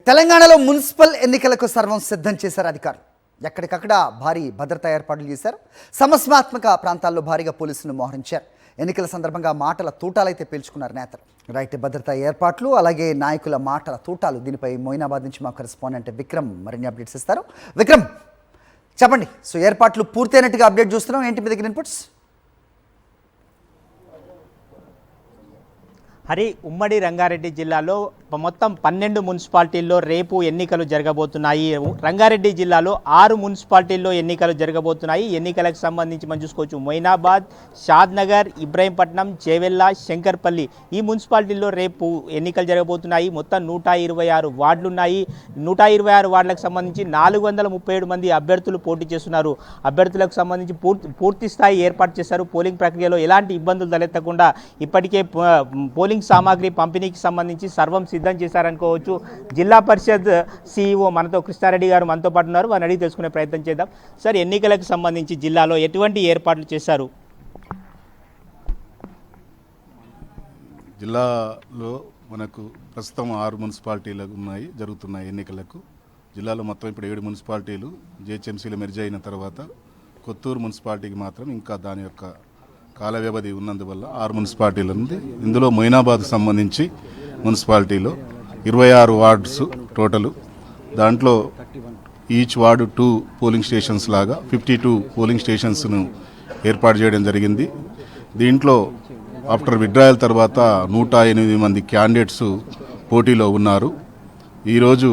తెలంగాణలో మున్సిపల్ ఎన్నికలకు సర్వం సిద్ధం చేశారు అధికారులు. ఎక్కడికక్కడ భారీ భద్రతా ఏర్పాట్లు చేశారు. సమస్యాత్మక ప్రాంతాల్లో భారీగా పోలీసులను మోహరించారు. ఎన్నికల సందర్భంగా మాటల తూటాలైతే పేల్చుకున్నారు నేతలు. రైట్, భద్రతా ఏర్పాట్లు అలాగే నాయకుల మాటల తూటాలు. దీనిపై మొయినాబాద్ నుంచి మా కరెస్పాండెంట్ విక్రమ్ మరిన్ని అప్డేట్స్ ఇస్తారు. విక్రమ్, చెప్పండి. సో ఏర్పాట్లు పూర్తయినట్టుగా అప్డేట్ చూస్తున్నాం. ఏంటి మీ దగ్గర ఇన్పుట్స్? హరి, ఉమ్మడి రంగారెడ్డి జిల్లాలో మొత్తం 12 మున్సిపాలిటీల్లో రేపు ఎన్నికలు జరగబోతున్నాయి. రంగారెడ్డి జిల్లాలో 6 మున్సిపాలిటీల్లో ఎన్నికలు జరగబోతున్నాయి. ఎన్నికలకు సంబంధించి మనం చూసుకోవచ్చు, మొయినాబాద్, షాద్నగర్, ఇబ్రాహీంపట్నం, చేవెళ్ళ, శంకర్పల్లి ఈ మున్సిపాలిటీల్లో రేపు ఎన్నికలు జరగబోతున్నాయి. మొత్తం 126 వార్డులు ఉన్నాయి. 126 వార్డులకు సంబంధించి 437 మంది అభ్యర్థులు పోటీ చేస్తున్నారు. అభ్యర్థులకు సంబంధించి పూర్తి స్థాయి ఏర్పాటు చేశారు. పోలింగ్ ప్రక్రియలో ఎలాంటి ఇబ్బందులు తలెత్తకుండా ఇప్పటికే పోలింగ్ సామాగ్రి పంపిణీకి సంబంధించి సర్వం సిద్ధం చేశారనుకోవచ్చు. జిల్లా పరిషత్ సిఇఓ కృష్ణారెడ్డి గారు మనతో పాటు ఉన్నారు. వారిని అడిగి తెలుసుకునే ప్రయత్నం చేద్దాం. సార్, ఎన్నికలకు సంబంధించి జిల్లాలో ఎటువంటి ఏర్పాట్లు చేశారు? జిల్లాలో మనకు ప్రస్తుతం 6 మున్సిపాలిటీలు ఉన్నాయి జరుగుతున్నాయి ఎన్నికలకు. జిల్లాలో మొత్తం ఇప్పుడు 7 మున్సిపాలిటీలు జిహెచ్ఎంసీలో మెర్జ్ అయిన తర్వాత కొత్తూరు మున్సిపాలిటీకి మాత్రం ఇంకా దాని యొక్క కాల వ్యవధి ఉన్నందువల్ల 6 మున్సిపాలిటీలు ఉంది. ఇందులో మొయినాబాద్ సంబంధించి మున్సిపాలిటీలో 26 వార్డ్స్ టోటలు. దాంట్లో ఈచ్ వార్డు 2 పోలింగ్ స్టేషన్స్ లాగా 52 పోలింగ్ స్టేషన్స్ను ఏర్పాటు చేయడం జరిగింది. దీంట్లో ఆఫ్టర్ విత్డ్రాయల్ తర్వాత 108 మంది క్యాండిడేట్స్ పోటీలో ఉన్నారు. ఈరోజు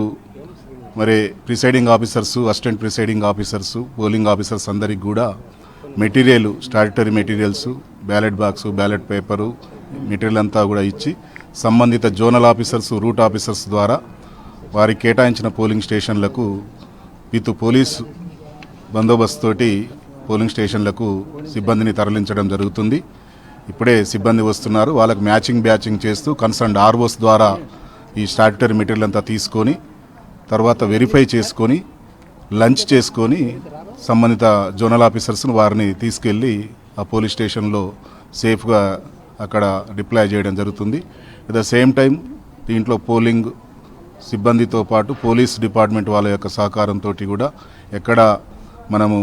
మరి presiding officers, assistant presiding officers, polling officers అందరికి కూడా material, statutory materials, ballot box, ballot paper material అంతా కూడా ఇచ్చి సంబంధిత జోనల్ ఆఫీసర్స్, రూట్ ఆఫీసర్స్ ద్వారా వారికి కేటాయించిన పోలింగ్ స్టేషన్లకు విత్ పోలీస్ బందోబస్తు తోటి పోలింగ్ స్టేషన్లకు సిబ్బందిని తరలించడం జరుగుతుంది. ఇప్పుడే సిబ్బంది వస్తున్నారు. వాళ్ళకు బ్యాచింగ్ చేస్తూ కన్సర్న్డ్ ఆర్ఓస్ ద్వారా ఈ స్టాట్యుటరీ మెటీరియల్ అంతా తీసుకొని తర్వాత వెరిఫై చేసుకొని లంచ్ చేసుకొని సంబంధిత జోనల్ ఆఫీసర్స్ను వారిని తీసుకెళ్ళి ఆ పోలీస్ స్టేషన్లో సేఫ్గా అక్కడ డిప్లాయ్ చేయడం జరుగుతుంది. అట్ ద సేమ్ టైం దీంట్లో పోలింగ్ సిబ్బందితో పాటు పోలీస్ డిపార్ట్మెంట్ వాళ్ళ యొక్క సహకారంతో కూడా ఎక్కడ మనము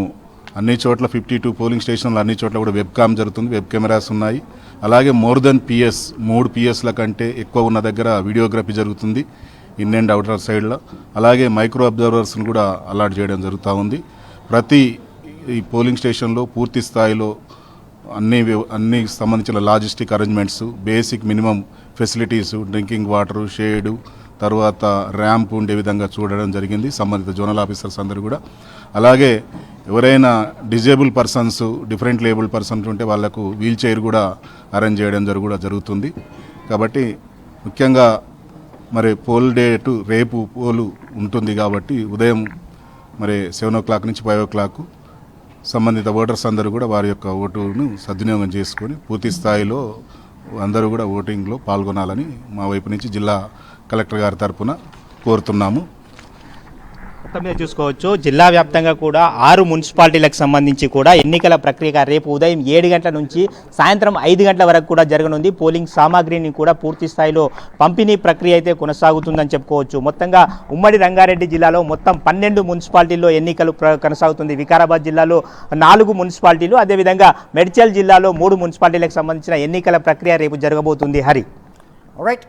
అన్ని చోట్ల 52 పోలింగ్ స్టేషన్లు అన్ని చోట్ల కూడా వెబ్ కామ్ జరుగుతుంది. వెబ్ కెమెరాస్ ఉన్నాయి. అలాగే మోర్ దెన్ పిఎస్ 3 పిఎస్ల కంటే ఎక్కువ ఉన్న దగ్గర వీడియోగ్రఫీ జరుగుతుంది ఇన్ అండ్ అవుటర్ సైడ్లో. అలాగే మైక్రో అబ్జర్వర్స్ను కూడా అలాట్ చేయడం జరుగుతూ ఉంది. ప్రతి ఈ పోలింగ్ స్టేషన్లో పూర్తి స్థాయిలో అన్ని సంబంధించిన logistic arrangements, basic minimum facilities, drinking water, shade, తర్వాత ర్యాంప్ ఉండే విధంగా చూడడం జరిగింది సంబంధిత జోనల్ ఆఫీసర్స్ అందరూ కూడా. అలాగే ఎవరైనా disable persons, different label persons ఉంటే వాళ్లకు వీల్ చైర్ కూడా అరేంజ్ చేయడం జరుగుతుంది. కాబట్టి ముఖ్యంగా మరి పోల్ డేటు రేపు పోలు ఉంటుంది కాబట్టి ఉదయం మరి 7 o'clock నుంచి 5 o'clock సంబంధిత ఓటర్స్ అందరూ కూడా వారి యొక్క ఓటును సద్వినియోగం చేసుకొని పూర్తి స్థాయిలో అందరూ కూడా ఓటింగ్లో పాల్గొనాలని మా వైపు నుంచి జిల్లా కలెక్టర్ గారి తరఫున కోరుతున్నాము. మొత్తం మీద చూసుకోవచ్చు, జిల్లా వ్యాప్తంగా కూడా 6 మున్సిపాలిటీలకు సంబంధించి కూడా ఎన్నికల ప్రక్రియ రేపు ఉదయం 7 గంటల నుంచి సాయంత్రం 5 గంటల వరకు కూడా జరగనుంది. పోలింగ్ సామాగ్రిని కూడా పూర్తి స్థాయిలో పంపిణీ ప్రక్రియ అయితే కొనసాగుతుందని చెప్పుకోవచ్చు. మొత్తంగా ఉమ్మడి రంగారెడ్డి జిల్లాలో మొత్తం 12 మున్సిపాలిటీల్లో ఎన్నికలు కొనసాగుతుంది. వికారాబాద్ జిల్లాలో 4 మున్సిపాలిటీలు, అదేవిధంగా మేడ్చల్ జిల్లాలో 3 మున్సిపాలిటీలకు సంబంధించిన ఎన్నికల ప్రక్రియ రేపు జరగబోతుంది. హరి, రైట్.